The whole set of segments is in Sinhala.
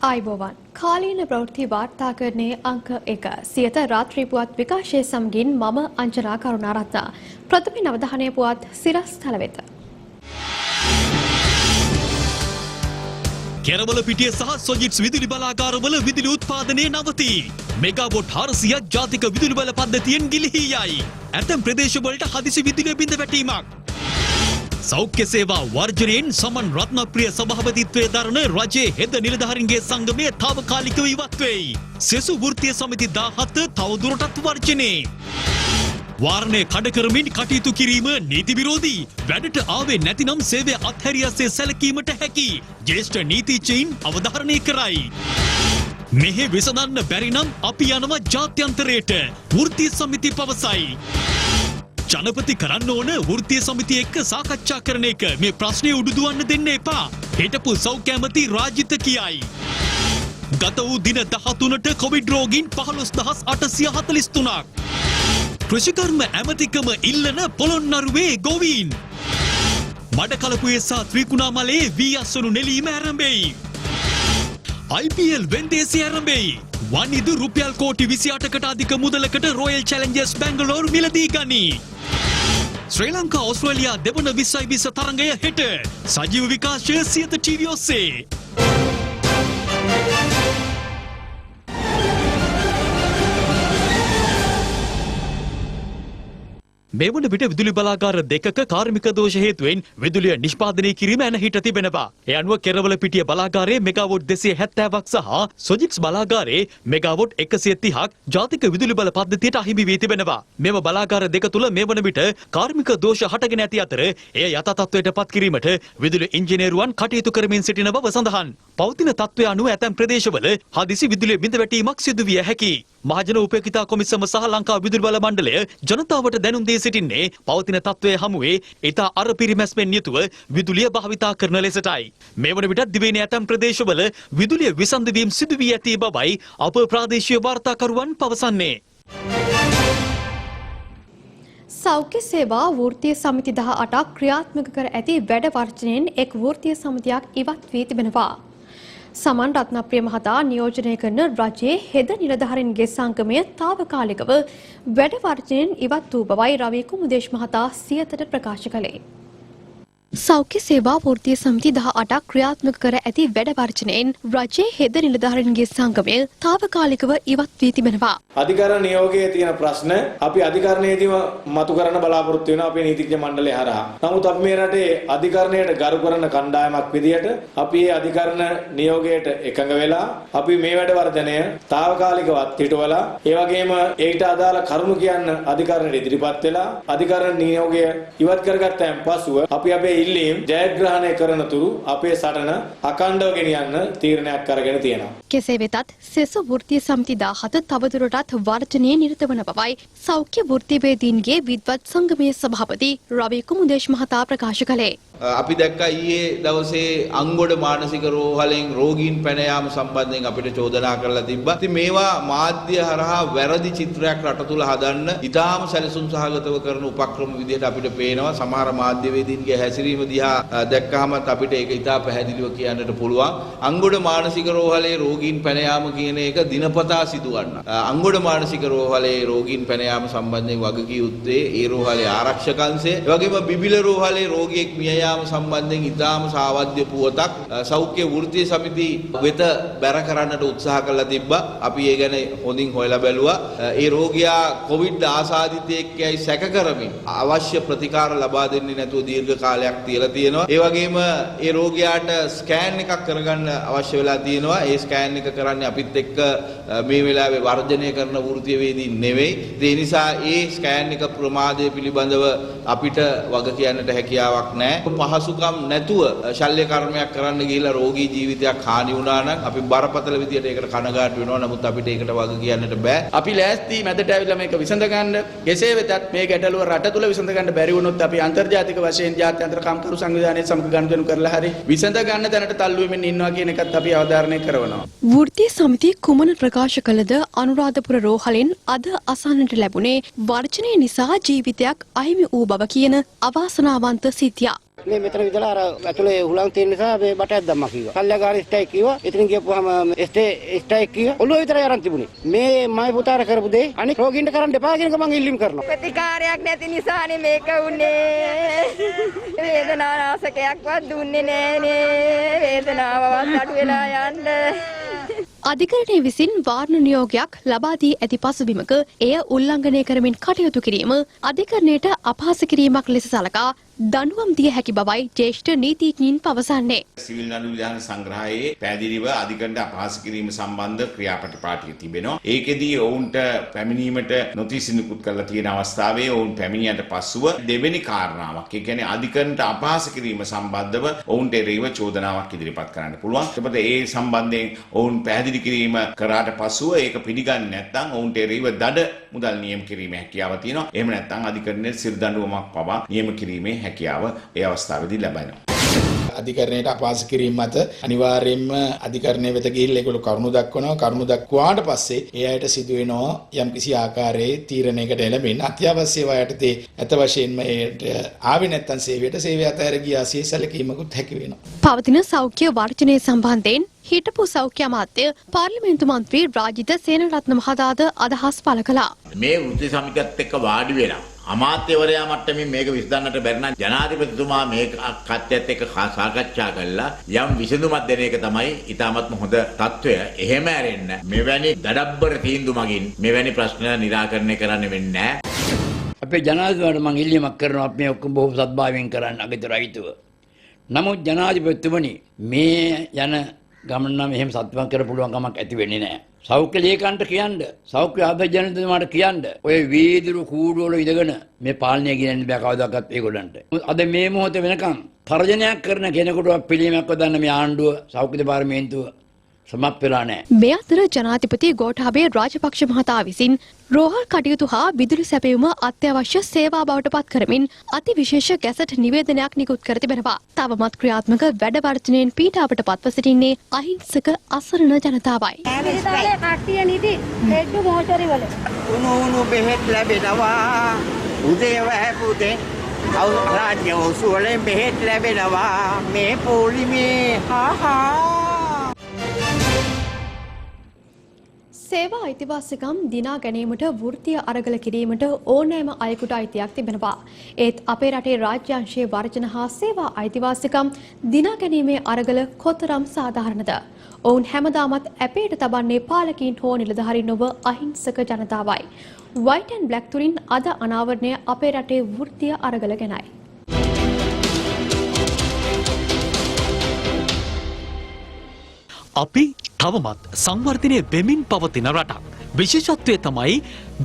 ආයිබෝවන් කාලීන ප්‍රවෘත්ති වාර්තාකරණයේ අංක 1 සියත රාත්‍රී පුවත් විකාශය සමගින් මම අංජනා කරුණාරත්න ප්‍රථම අවධානය පුවත් සිරස්තල වෙත කෙරවල පිටිය සහ සොජිට්ස් විදුලි බලාගාරවල විදුලි උත්පාදනය නවතී. මෙගාවොට් 400ක් ජාතික විදුලි බල පද්ධතියෙන් ගිලිහී යයි. ඇතැම් ප්‍රදේශවලට හදිසි විදුලිය බිඳ වැටීමක්. සෞඛ්‍ය සේවා වර්ජනයෙන් සමන් රත්නප්‍රිය සභාපතිත්වයේ දරන රජයේ හෙද නිලධාරීන්ගේ සංගමය తాවකාලිකව ඉවත් වෙයි. සෙසු වෘත්තීය සමිති 17 තවදුරටත් වර්ජනේ. වාරණය කඩ කරමින් කටයුතු කිරීම නීති විරෝධී. වැඩට ආවේ නැතිනම් සේවය අත්හැරියාසේ සැලකීමට හැකි. ජ්‍යෙෂ්ඨ නීතිඥයින් අවධාරණය කරයි. මෙහි විසඳන්න බැරි නම් අපි යනවා ජාත්‍යන්තරයට. වෘත්තීය සමිති පවසයි. ජනපති කරන්න ඕන වෘත්තීය සමිතිය එක්ක සාකච්ඡා කරන එක. මේ ප්‍රශ්නේ උඩුදුවන්න දෙන්න එපා. හිටපු සෞඛ්‍ය ඇමති රාජිත කියයි. ගත වූ දින 13ට කොවිඩ් රෝගීන් 15843ක්. කෘෂිකර්ම ඇමතිකම ඉල්ලන පොළොන්නරුවේ ගොවීන්. මඩකලපුවේ සහ ත්‍රිකුණාමලේ වී අස්වනු නෙලීම ආරම්භයි. IPL වෙන්දේසි ආරම්භයි. වනිදු රුපියල් කෝටි 28කට අධික මුදලකට රොයල් චැලෙන්ජර්ස් බැංගලෝර් මිලදී ගනී. ශ්‍රී ලංකා ඕස්ට්‍රේලියා දෙවන 2020 තරඟය හෙට. සජීව විකාශය සියත ටීවී ඔස්සේ. මේ වන විට විදුලි බලාගාර දෙකක කාර්මික දෝෂ හේතුවෙන් විදුලිය නිෂ්පාදනය කිරීම ඇනහිට තිබෙනවා. ඒ අනුව කෙරවල පිටිය බලාගාරයේ මෙගාවොට් 270ක් සහ සොජිට්ස් බලාගාරයේ මෙගාවොට් 130ක් ජාතික විදුලි බල පද්ධතියට අහිමි වී තිබෙනවා. මෙම බලාගාර දෙක තුල මේ වන විට කාර්මික දෝෂ හටගෙන ඇති අතර එය යථා තත්ත්වයට පත් කිරීමට විදුලි ඉංජිනේරුවන් කටයුතු කරමින් සිටින බව සඳහන්. පවතින තත්ත්වය අනුව ඇතැම් ප්‍රදේශවල හදිසි විදුලිය බිඳ වැටීමක් සිදු විය හැකියි. මහජන උපේක්ෂිතා කොමිසම සහ ලංකා විදුලි බල මණ්ඩලය ජනතාවට දැනුම් දී සිටින්නේ පවතින තත්ත්වයේ හමුවේ ඉතා අර පිරිමැස්මෙන් යුතුව විදුලිය භාවිතා කරන ලෙසටයි. මේ වන විට දිවයිනේ ඇතැම් ප්‍රදේශවල විදුලිය විසන්ධ වීම සිදු වී ඇති බවයි අප ප්‍රාදේශීය වාර්තාකරුවන් පවසන්නේ. සෞඛ්‍ය සේවා වෘත්තීය සමිති 18ක් ක්‍රියාත්මක කර ඇති වැඩ වර්ජනයෙන් එක් වෘත්තීය සමිතියක් ඉවත් වී තිබෙනවා. සමන් රත්නප්‍රිය මහතා නියෝජනය කරන රජයේ හෙද නිලධාරීන්ගේ සංගමය తాවකාලිකව වැඩ වර්ජනයෙන් ඉවත් වූ බවයි රවි කුමුදේශ් මහතා සියතට ප්‍රකාශ කළේ. සෞඛ්‍ය සේවා වෘත්තීය සමිති 18ක් ක්‍රියාත්මක කර ඇති වැඩ වර්ජනයෙන් රජයේ හෙද නිලධාරීන්ගේ සංගමය తాවකාලිකව ඉවත් වී තිබෙනවා. අධිකරණ නියෝගයේ තියෙන ප්‍රශ්න අපි අධිකරණයේදීම මතු කරන්න බලාපොරොත්තු වෙනවා අපේ නීතිඥ මණ්ඩලය හරහා. නමුත් අපි මේ රටේ අධිකරණයට ගරු කරන කණ්ඩායමක් විදියට අපි මේ අධිකරණ නියෝගයට එකඟ වෙලා අපි මේ වැඩ වර්ධනය తాවකාලිකවත් හිටවලා ඒ වගේම ඒකට අදාළ කරුණු කියන්න අධිකරණයට ඉදිරිපත් වෙලා අධිකරණ නියෝගය ඉවත් කරගත්තයින් පසුව අපි අපේ ඉල්ලීම් ජයග්‍රහණය කරන තුරු අපේ සටන අඛණ්ඩව ගෙනියන්න තීරණයක් අරගෙන තියෙනවා. කෙසේ වෙතත් සෙසු වෘත්තීය සමිති 17 තවදුරටත් වර්ජනයේ නිරත වන බවයි සෞඛ්‍ය වෘත්තීයවේදීන්ගේ විද්වත් සංගමයේ සභාපති රවි කුමුදේශ් මහතා ප්‍රකාශ කළේ. අපි දැක්කා ඊයේ දවසේ අංගොඩ මානසික රෝහලෙන් රෝගීන් පැන යාම සම්බන්ධයෙන් අපිට චෝදනා කරලා තිබ්බා. ඉතින් මේවා මාධ්‍ය හරහා වැරදි චිත්‍රයක් රට තුල හදන්න ඉතාම සැලසුම් සහගතව කරන උපක්‍රම විදිහට අපිට පේනවා. සමහර මාධ්‍යවේදීන්ගේ හැසිරීම දිහා දැක්කහම අපිට ඒක ඉතා පැහැදිලිව කියන්නට පුළුවන්. අංගොඩ මානසික රෝහලේ රෝගීන් පැන යාම කියන එක දිනපතා සිදුවන්න. අංගොඩ මානසික රෝහලේ රෝගීන් පැන යාම සම්බන්ධයෙන් වගකී යුත්තේ ඒ රෝහලේ ආරක්ෂක අංශය. ඒ වගේම බිබිල රෝහලේ රෝගියෙක් මිය සම්බන්ධයෙන් ඉතාම සාවද්‍ය පුවතක් සෞඛ්‍ය වෘත්තීය සමිති වෙත බැර කරන්නට උත්සාහ කළා තිබ්බා. අපි ඒ ගැන හොඳින් හොයලා බැලුවා. ඒ රෝගියා කොවිඩ් ආසාදිතයෙක් යයි සැක කරමින් අවශ්‍ය ප්‍රතිකාර ලබා දෙන්නේ නැතුව දීර්ඝ කාලයක් තියලා තියෙනවා. ඒ වගේම ඒ රෝගියාට ස්කෑන් එකක් කරගන්න අවශ්‍ය වෙලා තියෙනවා. ඒ ස්කෑන් එක කරන්නේ අපිත් එක්ක මේ වෙලාවේ වර්ජනය කරන වෘත්තීයවේදී නෙවෙයි. ඒ නිසා ඒ ස්කෑන් එක ප්‍රමාදය පිළිබඳව අපිට වග කියන්නට හැකියාවක් නැහැ. පහසුකම් නැතුව ශල්‍ය කර්මයක් කරන්න ගිහිල්ලා රෝගී ජීවිතයක් හානි වුණා නම් අපි බරපතල විදියට ඒකට කනගාටු වෙනවා. නමුත් අපිට ඒකට වග කියන්නට බෑ. අපි ලෑස්ති මැදට ඇවිල්ලා මේක විසඳ ගන්න. කෙසේ වෙතත් මේ ගැටලුව රට තුල විසඳ ගන්න බැරි වුණොත් අපි අන්තර්ජාතික වශයෙන් ජාත්‍යන්තර කම්කරු සංවිධානයේ සමග ගනුදෙනු කරලා හරි විසඳ ගන්න තැනට තල්ලු වෙමින් ඉන්නවා කියන එකත් අපි අවධාරණය කරනවා. වෘත්තීය සමිති කුමන ප්‍රකාශ කළද අනුරාධපුර රෝහලෙන් අද අසන්නට ලැබුණේ වර්ජනය නිසා ජීවිතයක් අහිමි වූ බව කියන අවාසනාවන්ත සිද්ධියක්. මේ මෙතන විදලා අර ඇතුලේ හුලං තියෙන නිසා මේ බටයක් දැම්මා කිව්වා. කල්යගාරි ස්ට්‍රයික් කිව්වා. ඉතින් ගියපුවාම ස්ට්‍රයික් කිව්වා. ඔළුව විතරයි අරන් තිබුණේ. මේ මයි පුතාට කරපු දේ අනිත් රෝගීන්ට කරන්න එපා කියන එක මම ඉල්ලීම් කරනවා. ප්‍රතිකාරයක් නැති නිසානේ මේක උනේ. වේදනානාශකයක්වත් දුන්නේ නෑනේ. වේදනාවවත් අඩු වෙලා යන්න. අධිකරණය විසින් වාරණ නියෝගයක් ලබා දී ඇති පසුබිමක එය උල්ලංඝනය කරමින් කටයුතු කිරීම අධිකරණයට අපහාස කිරීමක් ලෙස සලකා දඬුවම් දිය හැකි බවයි ජ්‍යෙෂ්ඨ නීතිඥයින් පවසන්නේ. සිවිල් නඩු විධාන සංග්‍රහයේ පැහැදිලිව අධිකරණයට අපහාස කිරීම සම්බන්ධ ක්‍රියාපටිපාටිය තිබෙනවා. ඒකෙදී ඔවුන්ට පැමිණීමට නොතිස් නිකුත් කරලා තියෙන අවස්ථාවේ ඔවුන් පැමිණියට පසුව දෙවෙනි කාරණාවක්, ඒ කියන්නේ අධිකරණයට අපහාස කිරීම සම්බන්ධව ඔවුන්ට එරෙහිව චෝදනාවක් ඉදිරිපත් කරන්න පුළුවන්. එතකොට ඒ සම්බන්ධයෙන් ඔවුන් පැහැදිලි කිරීම කරාට පසුව ඒක පිළිගන්නේ නැත්නම් ඔවුන්ට එරෙහිව දඩ මුදල් නියම කිරීමේ හැකියාව තියෙනවා. එහෙම නැත්නම් අධිකරණයේ සිර දඬුවමක් පවා නියම කිරීමේ හැකියාව ඒ අවස්ථාවේදී ලැබෙනවා. අධිකරණයට අපහාස කිරීම මත අනිවාර්යයෙන්ම අධිකරණය වෙත ගිහිල්ලා ඒගොල්ලෝ කරුණු දක්වනවා. කරුණු දක්වාට පස්සේ ඒ අයට සිදු වෙනවා යම්කිසි ආකාරයේ තීරණයකට එළඹෙන්න. අත්‍යවශ්‍ය ඒවා යටතේ ඇත වශයෙන්ම ඒට ආවේ නැත්නම් සේවය අතහැර ගියා සැලකීමකුත් හැකි වෙනවා. පවතින සෞඛ්‍ය වර්ජනය සම්බන්ධයෙන් හිටපු සෞඛ්‍ය අමාත්‍ය පාර්ලිමේන්තු මන්ත්‍රී රාජිත සේනරත්න මහතාද අදහස් පළ කළා. මේ වෘත්ති සමිතියත් එක්ක වාඩි වෙලා අමාත්‍යවරයා මට්ටමින් මේක විසඳන්නට බැරි නම් ජනාධිපතිතුමා මේක කට්‍යත් එක්ක සාකච්ඡා කරලා යම් විසඳුමක් දෙන එක තමයි ඊටමත්ම හොඳ තත්වය. එහෙම ඇරෙන්න මෙවැනි දඩබ්බර තීන්දුව මගින් මෙවැනි ප්‍රශ්න निराකරණය කරන්න වෙන්නේ නැහැ. අපේ ජනාධිපතිතුමාට මම ඉල්ලීමක් කරනවා අපි මේ ඔක්කොම බොහොම සත්භාවයෙන් කරන්න අගතරයිතුව. නමුත් ජනාධිපතිතුමනි මේ යන ගමන නම් එහෙම සත්‍යවත් කරන්න පුළුවන් කමක් ඇති වෙන්නේ නැහැ. සෞඛ්‍ය ලේකම්ට කියන්න, සෞඛ්‍ය ආධාරජනතුමාට කියන්න, ඔය වීදුරු කූඩු වල ඉඳගෙන මේ පාලනය ගෙනියන්න බෑ කවදාකවත් ඒගොල්ලන්ට. අද මේ මොහොතේ වෙනකන් තර්ජනයක් කරන කෙනෙකුට පිළිමයක් වදන්න මේ ආණ්ඩුව සෞඛ්‍ය දෙපාර්තමේන්තුව සමත් වෙලා නැහැ. මේ අතර ජනාධිපති ගෝඨාභය රාජපක්ෂ මහතා විසින් රෝහල් කටයුතු හා විදුලි සැපයුම අත්‍යවශ්‍ය සේවා බවට පත් කරමින් අතිවිශේෂ ගැසට් නිවේදනයක් නිකුත් කර තිබෙනවා. තවමත් ක්‍රියාත්මක වැඩ වර්ජනයෙන් පීඩාවට පත්ව සිටින්නේ අහිංසක අසරණ ජනතාවයි. කට්ටිය නිදි බෙඩ් මොහොතරි වල උණු බෙහෙත් ලැබෙනවා. උදේවැ පුතේ රාජ්‍ය ඔසුවලෙන් බෙහෙත් ලැබෙනවා. මේ පොලිමේ සේවා අයිතිවාසිකම් දිනා ගැනීමට වෘත්තීය අරගල කිරීමට ඕනෑම අයෙකුට අයිතියක් තිබෙනවා. ඒත් අපේ රටේ රාජ්‍යාංශයේ වර්ජන හා සේවා අයිතිවාසිකම් දිනා ගැනීමේ අරගල කොතරම් සාධාරණද? ඔවුන් හැමදාමත් ඇපේට තබන්නේ පාලකීන් හෝ නිලධාරීන් නොව අහිංසක ජනතාවයි. white and black තුලින් අද අනාවරණය අපේ රටේ වෘත්තීය අරගල ගැනයි. අපි තවමත් සංවර්ධනය වෙමින් පවතින රටක්. විශේෂත්වය තමයි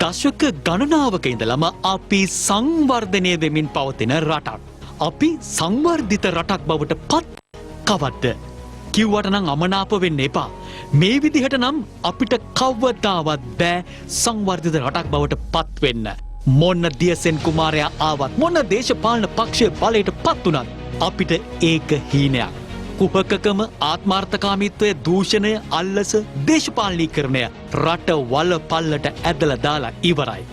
දශක ගණනාවක ඉඳලම අපි සංවර්ධනය වෙමින් පවතින රටක්. අපි සංවර්ධිත රටක් බවට පත් කවද්ද? කිව්වට නම් අමනාප වෙන්න එපා. මේ විදිහට නම් අපිට කවදාවත් බෑ සංවර්ධිත රටක් බවට පත් වෙන්න. මොන දියසෙන් කුමාරයා ආවත් මොන දේශපාලන පක්ෂය බලයට පත් වුණත් අපිට ඒක හීනයක්. කුහකකම ආත්මාර්ථකාමීත්වය දූෂණය අල්ලස දේශපාලනීකරණය රට වල පල්ලට ඇදලා දාලා ඉවරයි.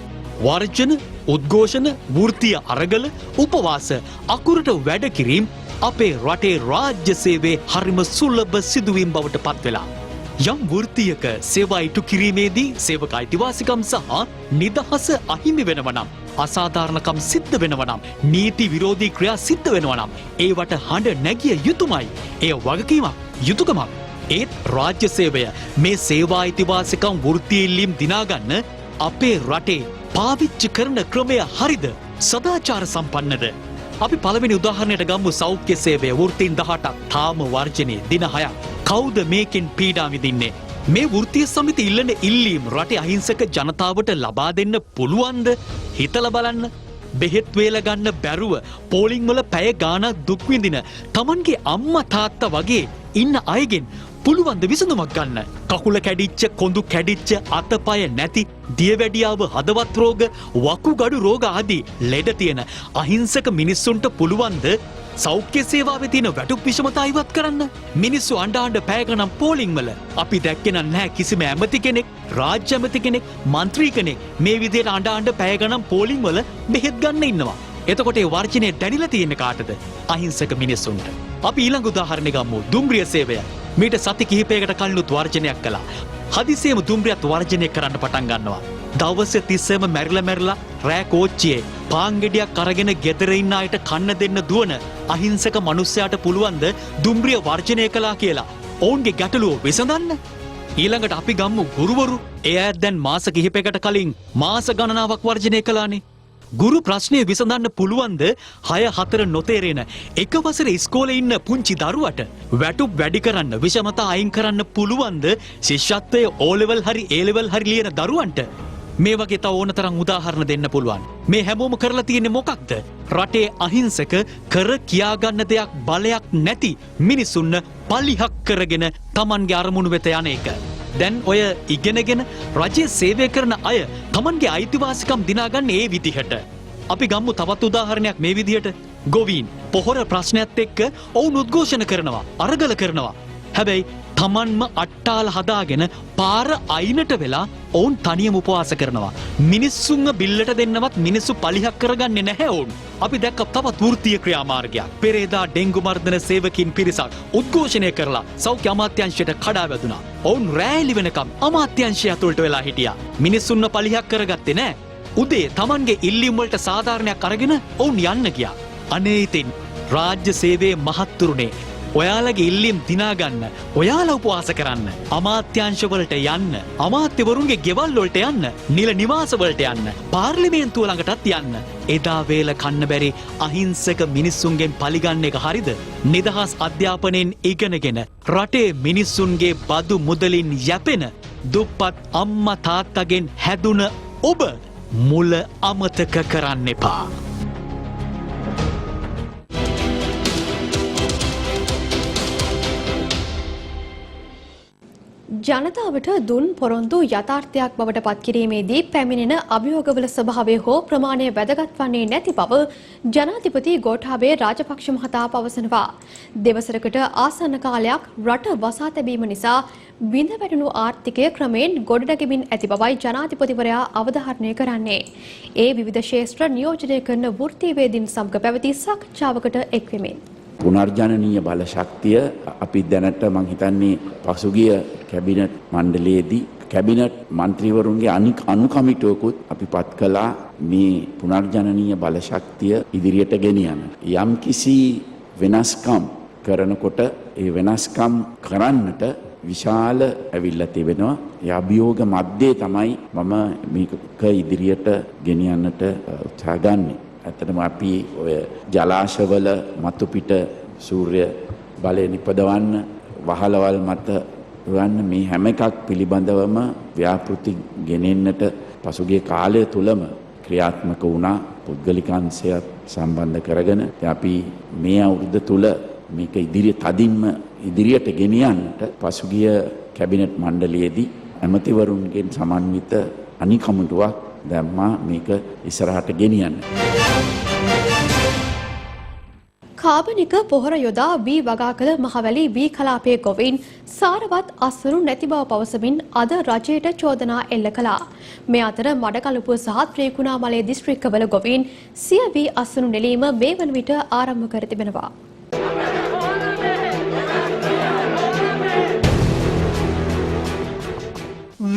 වර්ජන උද්ඝෝෂණ වෘත්තීය අරගල උපවාස අකුරට වැඩ කිරීම අපේ රටේ රාජ්‍ය සේවයේ හරිම සුලභ සිදුවීම් බවට පත් වෙලා. යම් වෘත්තීයක සේවා ඉටු කිරීමේදී සේවක අයිතිවාසිකම් සහ නිදහස අහිමි වෙනවා නම් අසාධාරණකම් සිද්ධ වෙනවා නම් නීති විරෝධී ක්‍රියා සිද්ධ වෙනවා නම් ඒවට හඬ නැගිය යුතුමයි. එය වගකීමක් යුතුයකමක්. ඒත් රාජ්‍ය සේවය මේ සේවා අයිතිවාසිකම් වෘත්තීය ඉල්ලීම් දිනාගන්න අපේ රටේ පාවිච්චි කරන ක්‍රමය හරිද? සදාචාර සම්පන්නද? අපි පළවෙනි උදාහරණයට ගමු සෞඛ්‍ය සේවය වෘත්තීන් 18ක් තාම වර්ජනයේ දින 6ක්. කවුද මේකෙන් පීඩා විඳින්නේ? මේ වෘත්තීය සමිති ඉල්ලන ඉල්ලීම් රටේ අහිංසක ජනතාවට ලබා දෙන්න පුළුවන්ද? හිතලා බලන්න. බෙහෙත් වේල ගන්න බැරුව පෝලිං වල පැය ගාණක් දුක් විඳින Tamanගේ අම්මා තාත්තා වගේ ඉන්න අයගෙන් පුළුවන් ද විසඳුමක් ගන්න? කකුල කැඩිච්ච කොඳු කැඩිච්ච අතපය නැති දියවැඩියාව හදවත් රෝග වකුගඩු රෝග ආදී ලෙඩ තියෙන අහිංසක මිනිස්සුන්ට පුළුවන් ද සෞඛ්‍ය සේවාවේ තියෙන වැටුප් විෂමතා ඉවත් කරන්න? මිනිස්සු අඬ පැය ගණන් පෝලිං වල අපි දැක්කේ නැහැ කිසිම ඇමති කෙනෙක් රාජ්‍ය ඇමති කෙනෙක් മന്ത്രി කෙනෙක් මේ විදිහට අඬ පැය ගණන් පෝලිං වල බෙහෙත් ගන්න ඉන්නවා. එතකොට ඒ වර්ජනය දැනිලා තියෙන්නේ කාටද? අහිංසක මිනිස්සුන්ට. අපි ඊළඟ උදාහරණය ගමු. දුම්රිය සේවය. මීට සති කිහිපයකට කලිනුත් වර්ජනයක් කළා. හදිසියෙම දුම්රියත් වර්ජනය කරන්න පටන් ගන්නවා. දවසේ 30ම මැරිලා රෑ කෝච්චියේ පාන් ගෙඩියක් අරගෙන ගෙදර ඉන්න අයට කන්න දෙන්න දුවන අහිංසක මිනිස්සයාට පුළුවන්ද දුම්රිය වර්ජනය කළා කියලා ඔවුන්ගේ ගැටලුව විසඳන්න? ඊළඟට අපි ගම්මු ගුරුවරු. ඒ අය දැන් මාස කිහිපයකට කලින් මාස ගණනාවක් වර්ජනය කළානේ. ගුරු ප්‍රශ්නය විසඳන්න පුළුවන්ද 6-4 නොතේරෙන එක වසරේ ඉස්කෝලේ ඉන්න පුංචි දරුවට වැටුප් වැඩි කරන්න විෂමතා අයින් කරන්න පුළුවන්ද ශිෂ්‍යත්වයේ O level හරි A level හරි ලියන දරුවන්ට? මේ වගේ තව ඕනතරම් උදාහරණ දෙන්න පුළුවන්. මේ හැමෝම කරලා තියෙන්නේ මොකක්ද? රටේ අහිංසක කර කියාගන්න දෙයක් බලයක් නැති මිනිසුන්න පලිහක් කරගෙන Tamanගේ අරමුණු වෙත යන එක. දැන් ඔය ඉගෙනගෙන රජයේ සේවය කරන අය Tamanගේ අයිතිවාසිකම් දිනාගන්න ඒ විදිහට. අපි ගම්මු තවත් උදාහරණයක් මේ විදිහට. ගොවීන් පොහොර ප්‍රශ්නයත් එක්ක ඔවුන් උද්ඝෝෂණ කරනවා, අරගල කරනවා. හැබැයි තමන්ම අට්ටාල හදාගෙන පාර අයිනට වෙලා ඔවුන් තනියම උපවාස කරනවා. මිනිස්සුන්ව බිල්ලට දෙන්නවත් මිනිස්සු පලිහක් කරගන්නේ නැහැ ඔවුන්. අපි දැක්ක තවත් වෘත්තීය ක්‍රියාමාර්ගයක්. පෙරේදා ඩෙන්ගු මර්ධන සේවකින් පිරිසක් උද්ඝෝෂණය කරලා සෞඛ්‍ය අමාත්‍යාංශයට කඩා වැදුනා. ඔවුන් රැලි වෙනකම් අමාත්‍යාංශය ඇතුළට වෙලා හිටියා. මිනිස්සුන්ව පලිහක් කරගත්තේ නැහැ. උදේ තමන්ගේ ඉල්ලීම් වලට සාධාරණයක් අරගෙන ඔවුන් යන්න ගියා. අනේ ඉතින් රාජ්‍ය සේවයේ මහත්තුරුනේ ඔයාලගේ ඉල්ලීම් දිනාගන්න, ඔයාලා උපවාස කරන්න, අමාත්‍යාංශවලට යන්න, අමාත්‍යවරුන්ගේ ගෙවල් වලට යන්න, නිල නිවාස වලට යන්න, පාර්ලිමේන්තුව ළඟටත් යන්න. එදා වේල කන්න බැරි අහිංසක මිනිස්සුන්ගෙන් පලිගන්න එක හරිද? නිදහස් අධ්‍යාපනයෙන් ඉගෙනගෙන රටේ මිනිස්සුන්ගේ බදු මුදලින් යැපෙන දුප්පත් අම්මා තාත්තගෙන් හැදුන ඔබ මුල අමතක කරන්න එපා. ජනතාවට දුන් පොරොන්දු යථාර්ථයක් බවට පත්කිරීමේදී පැමිණෙන අභියෝගවල ස්වභාවය හෝ ප්‍රමාණය වැදගත් වන්නේ නැති බව ජනාධිපති ගෝඨාභය රාජපක්ෂ මහතා පවසනවා. දෙවසරකට ආසන්න කාලයක් රට වසා තැබීම නිසා බිඳ වැටුණු ආර්ථිකය ක්‍රමයෙන් ගොඩනැගෙමින් ඇති බවයි ජනාධිපතිවරයා අවධාරණය කරන්නේ. ඒ විවිධ ශේෂ්ත්‍ර නියෝජනය කරන වෘත්තීයවේදීන් සමග පැවති සාකච්ඡාවකට එක්වෙමින් පුනර්ජනනීය බල ශක්තිය අපි දැනට මං හිතන්නේ පසුගිය කැබිනට් මණ්ඩලයේදී කැබිනට් මන්ත්‍රීවරුන්ගේ අනුකමිටුවකුත් අපි පත් කළා මේ පුනර්ජනනීය බල ශක්තිය ඉදිරියට ගෙනියන්න. යම් කිසි වෙනස්කම් කරනකොට ඒ වෙනස්කම් කරන්නට විශාල ඇවිල්ලා තිබෙනවා. ඒ අභියෝග මැද්දේ තමයි මම මේක ඉදිරියට ගෙනියන්නට උත්සාහ ගන්නේ. ඇත්තටම අපි ඔය ජලාශවල මතු පිට සූර්ය බලය නිපදවන්න වහලවල් මත වන්න මේ හැම එකක් පිළිබඳවම ව්‍යාපෘති ගෙනෙන්නට පසුගිය කාලය තුලම ක්‍රියාත්මක වුණා. පුද්ගලිකාංශයත් සම්බන්ධ කරගෙන අපි මේ අවුරුද්ද තුල මේක තදින්ම ඉදිරියට ගෙනියන්නට පසුගිය කැබිනට් මණ්ඩලයේදී ඇමතිවරුන්ගෙන් සමන්විත අනිකමුටුවක් දැම්මා මේක ඉස්සරහට ගෙනියන්න. කාබනික පොහොර යොදා වී වගා කළ මහවැලි වී කලාපයේ ගොවීන් සාරවත් අස්වනු නැති බව පවසමින් අද රජයට චෝදනා එල්ල කළා. මේ අතර මඩකලපුව සහ ත්‍රිකුණාමලය දිස්ත්‍රික්කවල ගොවීන් සිය වී අස්වනු නෙලීම මේ වන විට ආරම්භ කර තිබෙනවා.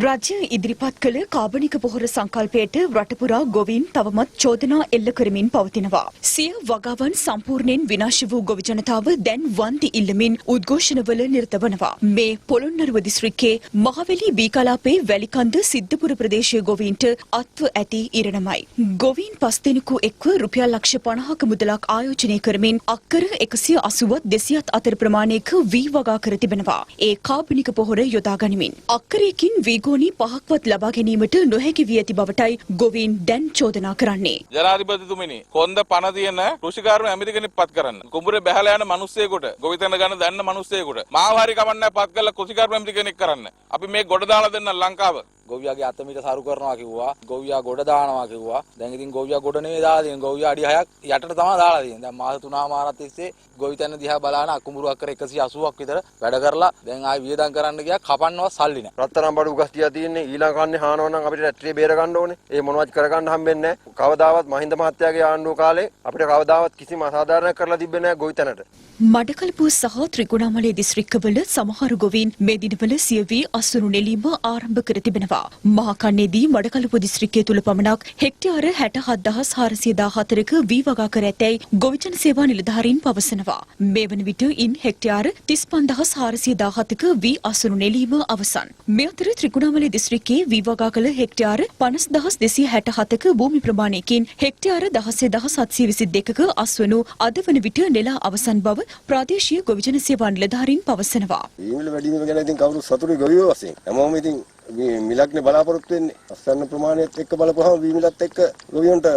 රජය ඉදිරිපත් කළ කාබනික පොහොර සංකල්පයට රටපුරා ගොවීන් තවමත් චෝදනා එල්ල කරමින් පවතිනවා. සිය වගාවන් සම්පූර්ණයෙන් විනාශ වූ ගොවි ජනතාව දැන් වන්දි ඉල්ලමින් උද්ඝෝෂණවල නිරත වනවා. මේ පොළොන්නරුව දිස්ත්‍රික්කයේ මහවැලි වී කලාපයේ වැලිකන්ද සිද්ධපුර ප්‍රදේශයේ ගොවීන්ට අත්ව ඇති ඉරණමයි. ගොවීන් 5 දෙනෙකු එක්ව රුපියල් ලක්ෂ 50ක මුදලක් ආයෝජනය කරමින් අක්කර 180ත් 200ත් අතර ප්‍රමාණයක වී වගා කර තිබෙනවා. ඒ කාබනික පොහොර යොදා ගනිමින් අක්කරයකින් වී ගෝනි 5ක්වත් ලබා ගැනීමට නොහැකි වී ඇති බවටයි ගොවීන් දැන් චෝදනා කරන්නේ. ජනාධිපතිතුමනි කොන්ද පණ තියෙන කෘෂිකාරව ඇමති කෙනෙක් පත් කරන්න. කුඹුරේ බැහැලා යන මිනිස්සෙකුට ගොවිතැන ගන්න දන්න මිනිස්සෙකුට මාව හරි කමන්නේ පත් කරලා කෘෂිකාරව ඇමති කෙනෙක් කරන්න. අපි මේ ගොඩ දාලා දෙන්න ලංකාව. ගොවියාගේ අත මිට සරු කරනවා කිව්වා. ගොවියා ගොඩ දානවා කිව්වා. දැන් ඉතින් ගොවියා ගොඩ නෙමෙයි දාලා තියෙන්නේ. ගොවියා අඩි 6ක් යටට තමයි දාලා තියෙන්නේ. දැන් මාස 3මාරක් තිස්සේ ගොවි තැන්න දිහා බලාන අකුඹුරු අක්කර 180ක් විතර වැඩ කරලා දැන් ආයි වියදම් කරන්න ගියා කපන්නවත් සල්ලි නැහැ. රත්තරන් බඩු ගස් තියා තියෙන්නේ ඊළඟ කන්නේ හානව නම් අපිට රැට්ටිය බේර ගන්න ඕනේ. ඒ මොනවත් කරගන්න හම්බෙන්නේ නැහැ. කවදාවත් මහින්ද මහත්තයාගේ ආණ්ඩුව කාලේ අපිට කවදාවත් කිසිම අසාධාරණයක් කරලා තිබෙන්නේ නැහැ ගොවි තැනට. මඩකලපුව සහ ත්‍රිකුණාමලය දිස්ත්‍රික්කවල සමහර ගොවීන් මේ දිනවල සියවී අසුරු නෙලීම ආරම්භ කර තිබෙනවා. මහකන්නේදී මඩකලපුව දිස්ත්‍රික්කය තුල පමණක් හෙක්ටයාර 67414ක වී වගා කර ඇතැයි ගොවිජන සේවා නිලධාරීන් පවසනවා. මේ වන විට ඉන් හෙක්ටයාර 35417ක වී අසුරු නෙලීම අවසන්. මේ අතර ත්‍රිකුණාමලය දිස්ත්‍රික්කයේ වී වගා කළ හෙක්ටයාර 50267ක භූමි ප්‍රමාණයකින් හෙක්ටයාර 16722ක අස්වනු අද වන විට නෙලා අවසන් බව ප්‍රාදේශීය ගොවිජන සේවා නිලධාරීන් පවසනවා. ඊමිල වැඩිම ගැන ඉතින් කවුරු සතුටුයි ගොවියෝ වශයෙන්. හැමෝම ඉතින් මේ මිලක්නේ බලාපොරොත්තු වෙන්නේ. අස්වැන්න ප්‍රමාණයත් එක්ක බලපුවහම වීමිලත් එක්ක ගොවියන්ට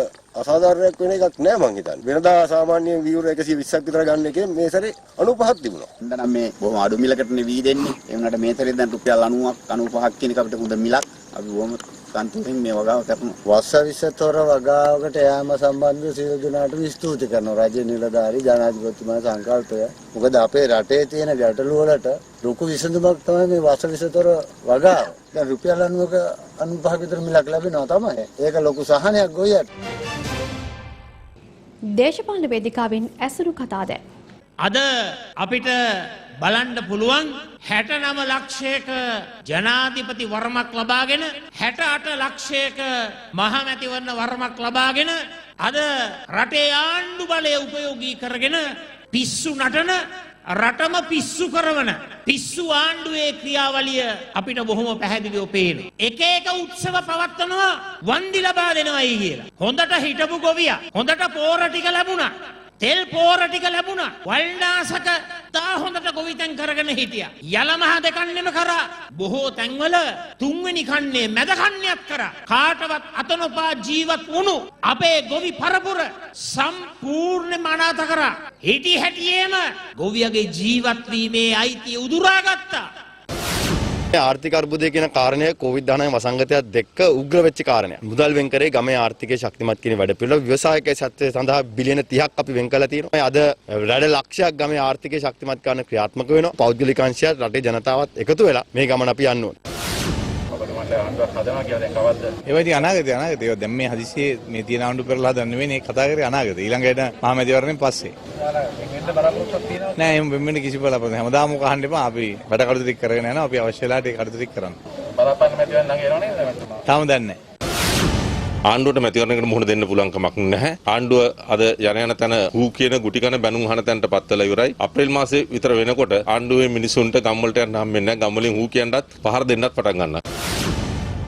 අසාධාරණයක් වෙන එකක් නෑ මං හිතන්නේ. වෙනදා සාමාන්‍ය වීවර 120ක් විතර ගන්න එකේ මේ සැරේ 95ක් තිබුණා. දැන් මේ බොහොම අඩු මිලකටනේ වී දෙන්නේ. ඒ වුණාට මේ සැරේ දැන් රුපියල් 90ක් 95ක් කියන එක අපිට හොඳ මිලක්. අපි බොහොම සන්තෝෂයෙන් මේ වගාව කරනවා. වස්සවිසතර වගාවකට යෑම සම්බන්ධව සියලු දෙනාට ස්තුති කරනවා. රජ නිලධාරී ජනාධිපතිතුමාගේ සංකල්පය. මොකද අපේ රටේ තියෙන ගැටලු වලට ලොකු විසඳුමක් තමයි මේ වස්සවිසතර වගාව. දැන් රුපියල් 90ක 95ක විතර මිලක් ලැබෙනවා තමයි. ඒක ලොකු සහනයක් ගොයියට. දේශපාලන වේදිකාවෙන් ඇසුරු කතාද අද අපිට බලන්න පුළුවන් 69 ලක්ෂයක ජනාධිපති වරමක් ලබාගෙන 68 ලක්ෂයක මහමැතිවරණ වරමක් ලබාගෙන අද රටේ ආණ්ඩු බලය උපයෝගී කරගෙන පිස්සු නටන රටම පිස්සු කරවන පිස්සු ආණ්ඩුවේ ක්‍රියාවලිය අපිට බොහොම පැහැදිලිව පේනවා. එක එක උත්සව පවත්වනවා වන්දි ලබා දෙනවයි කියලා. හොඳට හිටපු ගොවියා හොඳට පෝර ටික ලැබුණා. තෙල් පෝර ටික ලැබුණා. වල්නාසක තා හොඳට ගොවිතැන් කරගෙන හිටියා. යලමහ දෙකන්නෙම කරා. බොහෝ තැන්වල තුන්වෙනි කන්නේ මැද කන්නේත් කරා. කාටවත් අත නොපා ජීවත් වුණු අපේ ගොවි පරපුර සම්පූර්ණයෙන්ම අනාථ කරා. හිටි හැටියේම ගොවියගේ ජීවත් වීමේ අයිතිය උදුරා ගත්තා. ආර්ථික අර්බුදය කියන කාරණය කොවිඩ්-19 වසංගතයත් එක්ක උග්‍ර වෙච්ච කාරණයක්. මුදල් වෙන් කරේ ගමේ ආර්ථිකය ශක්තිමත් කිරීම වැඩපිළිවෙල ව්‍යවසායකයේ සත්‍ය සඳහා බිලියන 30ක් අපි වෙන් කළා තියෙනවා. අද රට ලක්ෂයක් ගමේ ආර්ථිකය ශක්තිමත් කරන්න ක්‍රියාත්මක වෙනවා. පෞද්ගලික අංශයත් රටේ ජනතාවත් එකතු වෙලා මේ ගමන අපි යන්න ඕනේ. ඒවා ඉතින් අනාගතය. ඒවා දැන් මේ හදිසියේ මේ තියෙන ආණ්ඩු පෙරලා හදන්න නෙවෙයි කතා කරේ අනාගතය. ඊළඟට මහමැතිවරණයෙන් පස්සේ. නෑ එහෙම වෙන්න කිසි බලාපොරොත්තු නැහැ. හැමදාම මොක අහන්න එපා. අපි වැඩ කටයුතු ටික කරගෙන යනවා. අපි අවශ්‍ය වෙලාවට ඒ කටයුතු ටික කරන්න. බලාපන්න මැතිවරණ නම් එනව නේද? තාම දන්නේ නැහැ. ආණ්ඩුවට මැතිවරණයකට මුහුණ දෙන්න පුළුවන් කමක් නැහැ. ආණ්ඩුව අද යන තැන හූ කියන ගුටි කන බැනුම් අහන තැනට පත්වලා ඉවරයි. අප්‍රේල් මාසේ විතර වෙනකොට ආණ්ඩුවේ මිනිසුන්ට ගම් වලට යන්න හම්බෙන්නේ නැහැ. ගම් වලින් හූ කියන්නත් පහර දෙන්නත් පටන් ගන්නවා.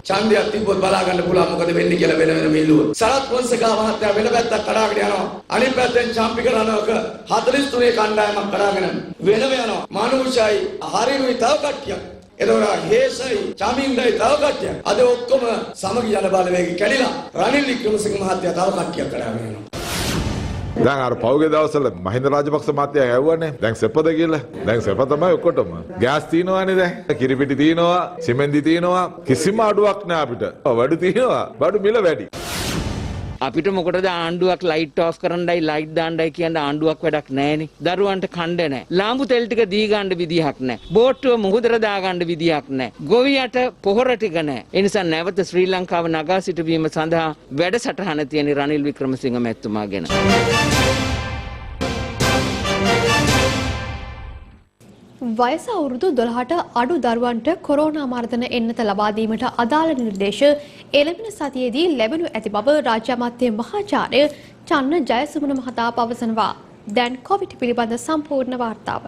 ඡන්දයක් තිබ්බොත් බලා ගන්න පුළුවන් මොකද වෙන්නේ කියලා වෙන මිල්ලුව. සරත් පොන්සේකා මහත්තයා වෙන පැත්තක් කඩාගෙන යනවා. අනිත් පැත්තෙන් චාම්පික රණවක 43 කණ්ඩායමක් කඩාගෙන වෙනම යනවා. මානුෂයි හරිනුයි තව කට්ටියක්. එතකොට හේසයි චාමින්දයි තව කට්ටියක්. අද ඔක්කොම සමගි ජන බලවේගය කැඩිලා රනිල් වික්‍රමසිංහ මහත්තයා තව කට්ටියක් කඩාගෙන යනවා. දැන් අර පෞගේ දවස්වල මහින්ද රාජපක්ෂ මහත්තයා ඇහුවානේ දැන් සෙපද කියලා. දැන් සෙප තමයි ඔක්කොටම. ගෑස් තියෙනවානේ දැන්. කිරිපිටි තියෙනවා, සිමෙන්ති තියෙනවා. කිසිම අඩුවක් නෑ අපිට. බඩු තියෙනවා. බඩු මිල වැඩි. අපිට මොකටද ආණ්ඩුවක් ලයිට් ඔෆ් කරන්නයි ලයිට් දාන්නයි කියන ආණ්ඩුවක් වැඩක් නැහැනේ. දරුවන්ට කණ්ඩ නැහැ. ලාම්පු තෙල් ටික දී ගන්න විදිහක් නැහැ. බෝට්ටුව මුහුදට දා ගන්න විදිහක් නැහැ. ගොවියට පොහොර ටික නැහැ. ඒ නිසා නැවත ශ්‍රී ලංකාව නගා සිටුවීම සඳහා වැඩසටහන තියෙන රනිල් වික්‍රමසිංහ මැතිතුමා ගැන. වයස අවුරුදු 12ට අඩු දරුවන්ට කොරෝනා මර්ධන එන්නත ලබා දීමට අදාළ නිර්දේශ එළඹෙන සතියේදී ලැබෙනු ඇති බව රාජ්‍ය අමාත්‍ය මහාචාර්ය චන්න ජයසුමන මහතා පවසනවා. දැන් කොවිඩ් පිළිබඳ සම්පූර්ණ වාර්තාව.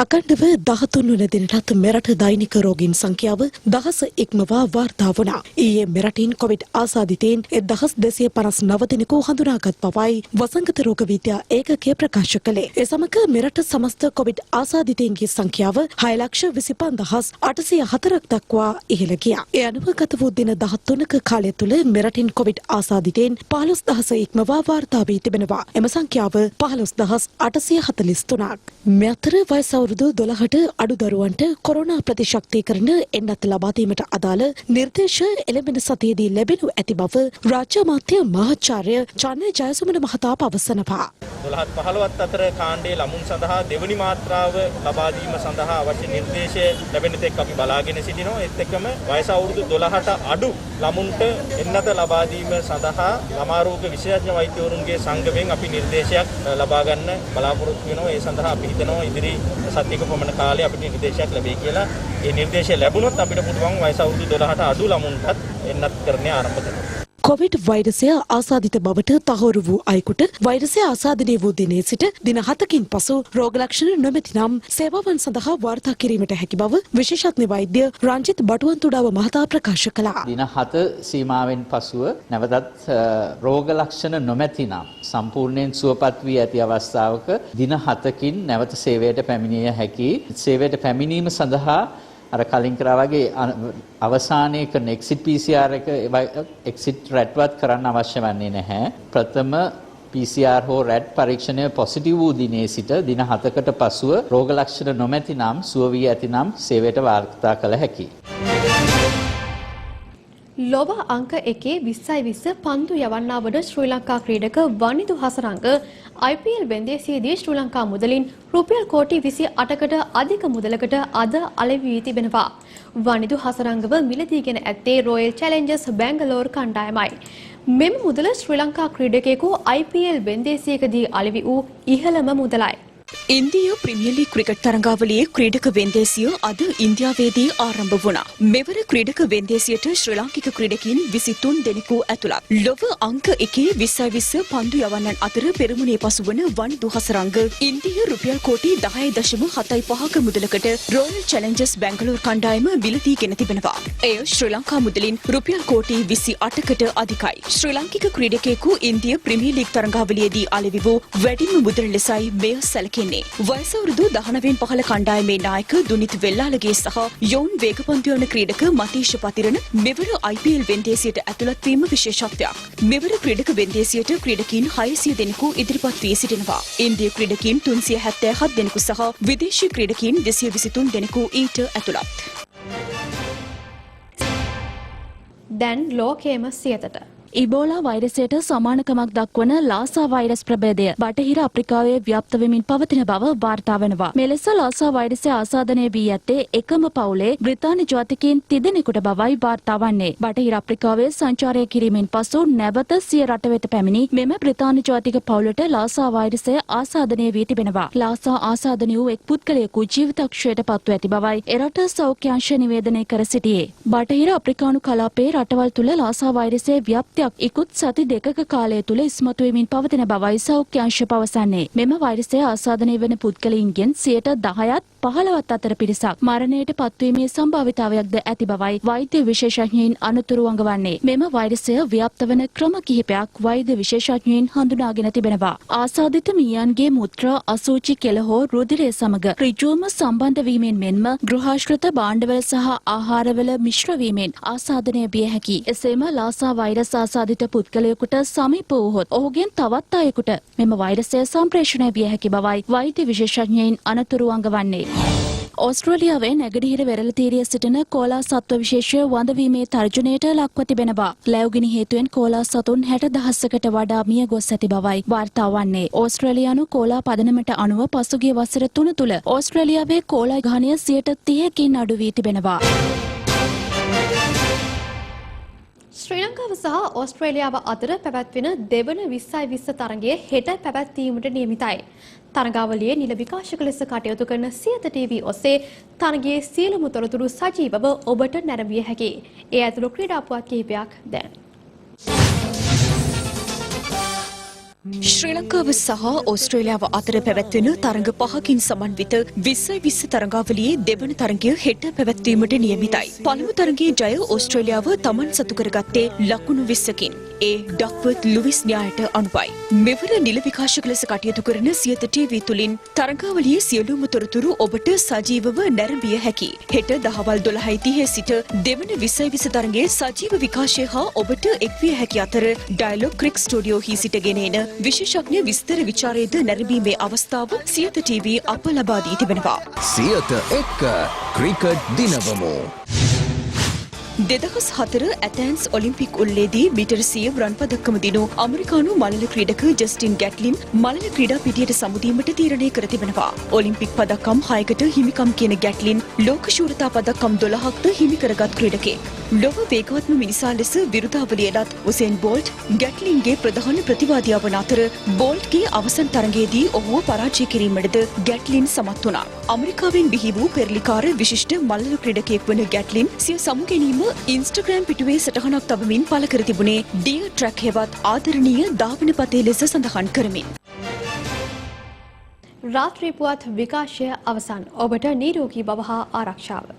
අකණ්ඩව 13 වන දිනටත් මෙරට දෛනික රෝගීන් සංඛ්‍යාව දහස ඉක්මවා වාර්තා වුණා. ඊයේ මෙරටින් කොවිඩ් ආසාදිතයින් 1259 දෙනෙකු හඳුනාගත් බවයි වසංගත රෝග විද්‍යා ඒකකය ප්‍රකාශ කළේ. ඒ සමග මෙරට සමස්ත කොවිඩ් ආසාදිතයින්ගේ සංඛ්‍යාව 6,25,804ක් දක්වා ඉහළ ගියා. ඒ අනුව ගත වූ දින 13ක කාලය තුළ මෙරටින් කොවිඩ් ආසාදිතයින් 15,000 ඉක්මවා වාර්තා වී තිබෙනවා. එම සංඛ්‍යාව 15,843ක්. මේ අතර වයස අවුරුදු 12ට අඩු දරුවන්ට කොරෝනා ප්‍රතිශක්තිකරණ එන්නත් ලබා දීමට අදාළ නිර්දේශ එළඹෙන සතියේදී ලැබෙනු ඇති බව රාජ්‍ය අමාත්‍ය මහාචාර්ය චන්න ජයසුමන මහතා පවසනවා. 12-15 අතර කාණ්ඩයේ ළමුන් සඳහා දෙවනි මාත්‍රාව ලබා දීම සඳහා අවශ්‍ය නිර්දේශ ලැබෙන තෙක් අපි බලාගෙන සිටිනවා. ඒත් එක්කම වයස අවුරුදු 12ට අඩු ළමුන්ට එන්නත ලබා දීම සඳහා ළමා රෝග විශේෂඥ වෛද්‍යවරුන්ගේ සංගමයෙන් අපි නිර්දේශයක් ලබා ගන්න බලාපොරොත්තු වෙනවා. ඒ සඳහා අපි හිතනවා ඉදිරි සතියක පමණ කාලේ අපිට නිර්දේශයක් ලැබෙයි කියලා. ඒ නිර්දේශය ලැබුණොත් අපිට පුළුවන් වයස අවුරුදු 12ට අඩු ළමුන්ටත් එන්නත් කරන්න ආරම්භ කරනවා. කොවිඩ් වෛරසය ආසාදිත බවට තහවුරු වූ අයෙකුට වෛරසය ආසාදනය වූ දිනේ සිට දින 7කින් පසු රෝග ලක්ෂණ නොමැති නම් සේවාවන් සඳහා වාර්තා කිරීමට හැකි බව විශේෂඥ වෛද්‍ය රංජිත් බටුවන්තුඩාව මහතා ප්‍රකාශ කළා. දින 7 සීමාවෙන් පසුව නැවතත් රෝග ලක්ෂණ නොමැති නම් සම්පූර්ණයෙන් සුවපත් වී ඇති අවස්ථාවක දින 7කින් නැවත සේවයට පැමිණිය හැකි. සේවයට පැමිණීම සඳහා අර කලින් කරා වගේ අවසානයේ කරන එක්සිට් PCR එක එක්සිට් රැට්වත් කරන්න අවශ්‍ය වන්නේ නැහැ. ප්‍රථම PCR හෝ රැට් පරීක්ෂණය පොසිටිව් වූ දිනේ සිට දින 7කට පසුව රෝග ලක්ෂණ නොමැති නම් සුව වී ඇති නම් සේවයට වාර්තා කළ හැකියි. ලොව අංක 1/20 පන්දු යවන්නා වන ශ්‍රී ලංකා ක්‍රීඩක වනිදු හසරංග IPL වෙන්දේසියේදී ශ්‍රී ලංකා මුදලින් රුපියල් කෝටි 28කට අධික මුදලකට අද අලෙවි වී තිබෙනවා. වනිදු හසරංගව මිලදීගෙන ඇත්තේ රොයල් චැලෙන්ජර්ස් බැංගලෝර් කණ්ඩායමයි. මෙම මුදල ශ්‍රී ලංකා ක්‍රීඩකයෙකු IPL වෙන්දේසියකදී අලෙවි වූ ඉහළම මුදලයි. ඉන්දිය ප්‍රීමියර් ලීග් ක්‍රිකට් තරඟාවලියේ ක්‍රීඩක වෙන්දේසිය අද ඉන්දියාවේදී ආරම්භ වුණා. මෙවර ක්‍රීඩක වෙන්දේසියට ශ්‍රී ලාංකික ක්‍රීඩකයන් 23 දෙනෙකු ඇතුළත්. ලොව අංක 1/20 පන්දු යවන්නන් අතර පෙරමුණේ පසුවන වනිදු හසරංග ඉන්දිය රුපියල් කෝටි 10.75ක මුදලකට රොයල් චැලෙන්ජර්ස් බැංගලෝර් කණ්ඩායම මිලදීගෙන තිබෙනවා. එය ශ්‍රී ලංකා මුදලින් රුපියල් කෝටි 28කට අධිකයි. ශ්‍රී ලාංකික ක්‍රීඩකයෙකු ඉන්දිය ප්‍රීමියර් ලීග් තරඟාවලියේදී අලෙවි වූ වැඩිම මුදල ලෙසයි මෙය සැලකෙන්නේ. වයස අවුරුදු 19 පහළ කණ්ඩායමේ නායක දුනිත් වෙල්ලාලගේ සහ යෝන් වේගපන්දු යවන ක්‍රීඩක මතීෂ පතිරණ මෙවර IPL වෙන්දේසියට ඇතුළත් වීම විශේෂත්වයක්. මෙවර ක්‍රීඩක වෙන්දේසියට ක්‍රීඩකීන් 600 දෙනෙකු ඉදිරිපත් වී සිටිනවා. ඉන්දිය ක්‍රීඩකීන් 377 දෙනෙකු සහ විදේශීය ක්‍රීඩකීන් 223 දෙනෙකු ඊට ඇතුළත්. දැන් ලෝකයේම සියතට ඉබෝලා වෛරසයට සමානකමක් දක්වන ලාසා වෛරස් ප්‍රභේදය බටහිර අප්‍රිකාවේ ව්‍යාප්ත වෙමින් පවතින බව වාර්තා වෙනවා. මෙලෙස ලාසා වෛරසය ආසාදනය වී ඇත්තේ එකම පවුලේ බ්‍රිතාන්‍ය ජාතිකයින් 30 දෙනෙකුට බවයි වාර්තා වන්නේ. බටහිර අප්‍රිකාවේ සංචාරය කිරීමෙන් පසු නැවත සිය රට වෙත පැමිණි මෙම බ්‍රිතාන්‍ය ජාතික පවුලට ලාසා වෛරසය ආසාදනය වී තිබෙනවා. ලාසා ආසාදනය වූ එක් පුද්ගලයෙකු ජීවිතක්ෂයට පත්ව ඇති බවයි එරට සෞඛ්‍ය අංශය නිවේදනය කර සිටියේ. බටහිර අප්‍රිකානු කලාපයේ රටවල් තුළ ලාසා වෛරසයේ ව්‍යාප්තිය ඉකුත් සති දෙකක කාලය තුළ ඉස්මතු වෙමින් පවතින බවයි සෞඛ්‍ය අංශය පවසන්නේ. මෙම වෛරසය ආසාදනය වන පුද්ගලයින්ගෙන් 10%ත් 15ත් අතර පිරිසක් මරණයට පත්වීමේ සම්භාවිතාවයක්ද ඇති බවයි වෛද්‍ය විශේෂඥයින් අනුතුරු අඟවන්නේ. මෙම වෛරසය ව්‍යාප්ත වන ක්‍රම කිහිපයක් වෛද්‍ය විශේෂඥයින් හඳුනාගෙන තිබෙනවා. ආසාදිත මීයන්ගේ මුත්‍රා අසූචි කෙල හෝ රුධිරය සමග ඍජුවම සම්බන්ධ වීමෙන් මෙන්ම ගෘහාශ්‍රිත භාණ්ඩවල සහ ආහාරවල මිශ්‍ර වීමෙන් ආසාදනය විය හැකියි. එසේම ලාසා වෛරස් ආසාදිත පුද්ගලයෙකුට සමීප වූහොත් ඔහුගෙන් තවත් අයෙකුට මෙම වෛරසය සම්ප්‍රේෂණය විය හැකි බවයි වෛද්‍ය විශේෂඥයින් අනතුරු අඟවන්නේ. ඕස්ට්‍රේලියාවේ නැගෙනහිර වෙරළතීරයේ සිටින කෝලා සත්ව විශේෂය වඳවීමේ තර්ජනයට ලක්ව තිබෙනවා. ලැබුගිනි හේතුවෙන් කෝලා සතුන් 60,000කට වඩා මිය ගොස් ඇති බවයි වාර්තා වන්නේ. ඕස්ට්‍රේලියානු කෝලා පදනමට අනුව පසුගිය වසර 3 තුළ ඕස්ට්‍රේලියාවේ කෝලා ගාණය 30%කින් අඩු වී තිබෙනවා. ශ්‍රී ලංකාව සහ ඕස්ට්‍රේලියාව අතර පැවැත්වෙන දෙවන 20/20 තරගය හෙට පැවැත්වීමට නියමිතයි. තරගාවලියේ නිල විකාශක ලෙස කටයුතු කරන සියත TV ඔස්සේ තරගයේ සියලුම තොරතුරු සජීවව ඔබට නැරඹිය හැකියි. ඒ ඇතුළු ක්‍රීඩා පුවත් කිහිපයක් දැන්. ශ්‍රී ලංකාව සහ ඕස්ට්‍රේලියාව අතර පැවැත්වෙන තරඟ 5කින් සමන්විත 20/20 තරඟාවලියේ දෙවන තරඟය හෙට පැවැත්වීමට නියමිතයි. පළමු තරඟයේ ජය ඕස්ට්‍රේලියාව තමන් සතු කරගත්තේ ලකුණු 20කින්. ඒ ඩක්වර්ත් ලුවිස් න්‍යායට අනුවයි. මෙවර නිල විකාශක ලෙස කටයුතු කරන සියත TV තුලින් තරඟාවලියේ සියලුම තොරතුරු ඔබට සජීවව නැරඹිය හැකියි. හෙට දහවල් 12:30 සිට දෙවන 20/20 තරඟයේ සජීව විකාශය හා ඔබට එක්විය හැකි අතර ඩයලොග් ක්‍රික් ස්ටුඩියෝහි සිටගෙන එන විශේෂඥ විස්තර විචාරයේද නැරඹීමේ අවස්ථාව සියත TV අප ලබා දී තිබෙනවා. සියත එක්ක ක්‍රිකට් දිනවමු. 2004 ඇතැන්ස් ඔලිම්පික් උළෙලේදී මීටර් 100 රන් පදක්කම දිනු ඇමරිකානු මළල ක්‍රීඩක ජස්ටින් ගැට්ලින් මළල ක්‍රීඩා පිටියට සමුදීමට තීරණය කර තිබෙනවා. ඔලිම්පික් පදක්කම් 6කට හිමිකම් කියන ගැට්ලින් ලෝක ශූරතා පදක්කම් 12ක්ද හිමි කරගත් ක්‍රීඩකයෙක්. ලොව වේගවත්ම මිනිසා ලෙස විරුදාවලියටත් උසේන් බෝල්ට් ගැට්ලින්ගේ ප්‍රධාන ප්‍රතිවාදියා වන අතර බෝල්ට්ගේ අවසන් තරගයේදී ඔහුව පරාජය කිරීමටද ගැට්ලින් සමත් වුණා. ඇමරිකාවෙන් බිහි වූ පෙරලිකාර විශිෂ්ට මළල ක්‍රීඩකයෙක් වන ගැට්ලින් සිය සමුගැනීම ඉන්ස්ටාග්‍රෑම් පිටුවේ සටහනක් තබමින් පළ කර තිබුණේ ඩියර් ට්‍රැක් හෙවත් ආදරණීය ධාවන පතේ ලෙස සඳහන් කරමින්. රාත්‍රී පුවත් විකාශය අවසන්. ඔබට නිරෝගී බව හා ආරක්ෂාව.